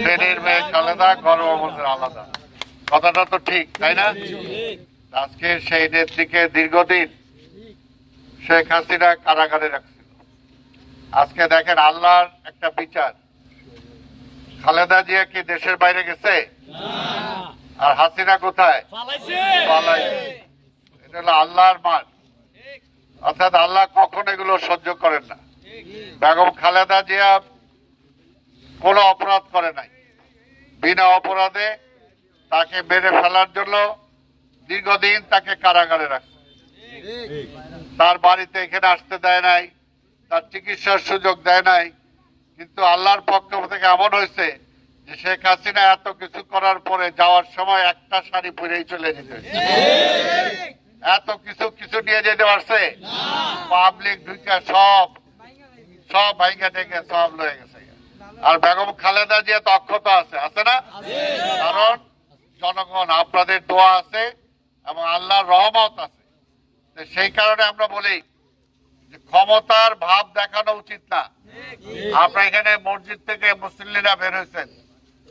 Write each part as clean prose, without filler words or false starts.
ফেনীর মেয়ে খালেদা, গর্ব আমাদের আলাদা। কথাটা তো ঠিক, তাই না? আজকে সেই নেত্রীকে দীর্ঘদিন শেখ হাসিনা কারাগারে রাখছিল। আজকে দেখেন আল্লাহর একটা বিচার। খালেদা জিয়া কি দেশের বাইরে গেছে? আর হাসিনা কোথায়? এটা হলো আল্লাহর মান। অর্থাৎ আল্লাহ কখন এগুলো সহ্য করেন না। বেগম খালেদা জিয়া কোনো অপরাধ করে নাই। বিনা অপরাধে তাকে মেরে ফেলার জন্য দীর্ঘদিন তাকে কারাগারে রাখছে। তার বাড়িতে এখানে আসতে দেয় নাই, তার চিকিৎসার সুযোগ দেয় নাই। কিন্তু আল্লাহর পক্ষ থেকে এমন হয়েছে যে শেখ হাসিনা এত কিছু করার পরে যাওয়ার সময় একটা শাড়ি পরেই চলে যেতে হয়েছে। এত কিছু নিয়ে যেতে পারছে? পাবলিক ঢুকে সব ভাইগা থেকে সব লয়ে গেছে। আর বেগম খালেদা জিয়া তো অক্ষত আছে না? কারণ জনগণ আপনাদের দোয়া আছে এবং আল্লাহর রহমত আছে। সেই কারণে আমরা বলি যে ক্ষমতার ভাব দেখানো উচিত না। আপনারা এখানে মসজিদ থেকে মুসল্লিরা বের হয়েছেন,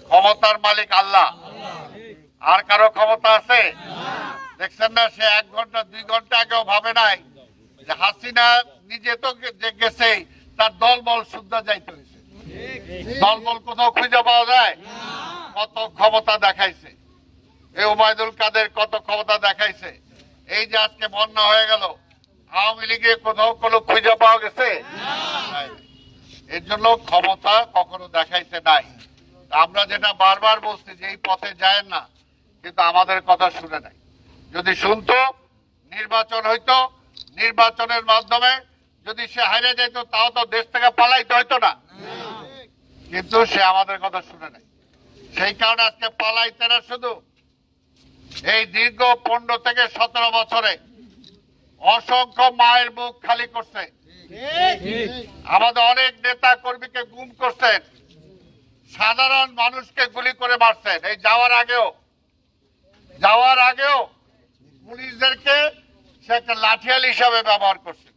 ক্ষমতার মালিক আল্লাহ। আর কারো ক্ষমতা আছে? দেখছেন না, সে 1 ঘন্টা 2 ঘন্টা আগেও ভাবে নাই যে হাসিনা নিজে তো যে গেছে, তার দলবল শুদ্ধ যাইতে হয়েছে। দলবল কোথাও খুঁজে পাওয়া যায়? কত ক্ষমতা দেখাইছে এই ওবায়দুল কাদের, কত ক্ষমতা দেখাইছে। এই যে আজকে বন্যা হয়ে গেল, আওয়ামী লীগে কোথাও কোনো খুঁজে পাওয়া গেছে? এর জন্য ক্ষমতা কখনো দেখাইতে নাই। আমরা যেটা বারবার বলছি যে এই পথে যায় না, কিন্তু আমাদের কথা শুনে নাই। যদি শুনতো, নির্বাচন হইতো, নির্বাচনের মাধ্যমে যদি সে হারিয়ে যেত, তাও তো দেশ থেকে পালাইতে হইতো না। কিন্তু সে আমাদের কথা শুনে নাই। সেই কারণে আজকে পালাইতে না, শুধু এই দীর্ঘ 15 থেকে 17 বছরে অসংখ্য মায়ের বুক খালি করছে। আমাদের অনেক নেতা কর্মীকে গুম করছেন, সাধারণ মানুষকে গুলি করে মারছেন। এই যাওয়ার আগেও পুলিশদেরকে সে একটা লাঠিয়াল হিসাবে ব্যবহার করছে,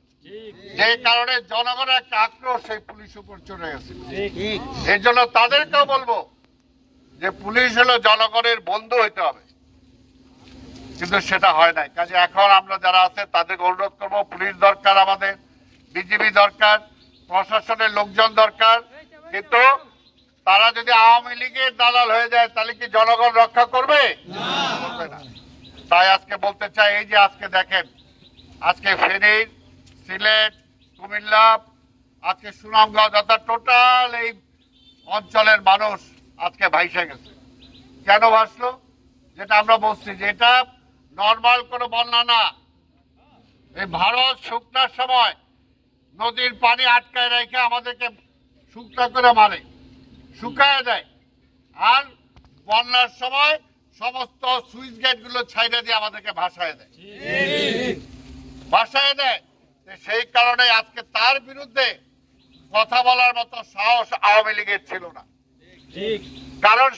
যে কারণে জনগণের একটা আক্রোশ সেই পুলিশ উপর চলে গেছে। এর জন্য তাদেরকেও বলবো যে পুলিশ হলো জনগণের বন্ধু হইতে হবে, কিন্তু সেটা হয় নাই। কাজে এখন আমরা যারা আছে তাদেরকে অনুরোধ করবো, পুলিশ দরকার, আমাদের বিজিবি দরকার, প্রশাসনের লোকজন দরকার। কিন্তু তারা যদি আওয়ামী লীগের দালাল হয়ে যায়, তাহলে কি জনগণ রক্ষা করবে? না। তাই আজকে বলতে চাই, এই যে আজকে দেখেন, আজকে ফেনী, সিলেট, কুমিল্লা, আজকে সুনামগঞ্জ, অর্থাৎ টোটাল এই অঞ্চলের মানুষ আজকে ভাইসে গেছে। কেন ভাসলো? যেটা আমরা বলছি যে এটা নর্মাল কোনো বন্যা না। এই ভারত শুকনার সময় নদীর পানি আটকায় রেখে আমাদেরকে শুকনা করে মারে, শুকায় দেয়। আর বন্যার সময় সমস্ত সুইচ গেট গুলো ছাইড়া দিয়ে আমাদেরকে ভাসায় দেয়। সেই কারণে আজকে তার বিরুদ্ধে কথা বলার মতো সাহস আওয়ামী লীগের ছিল না। কারণ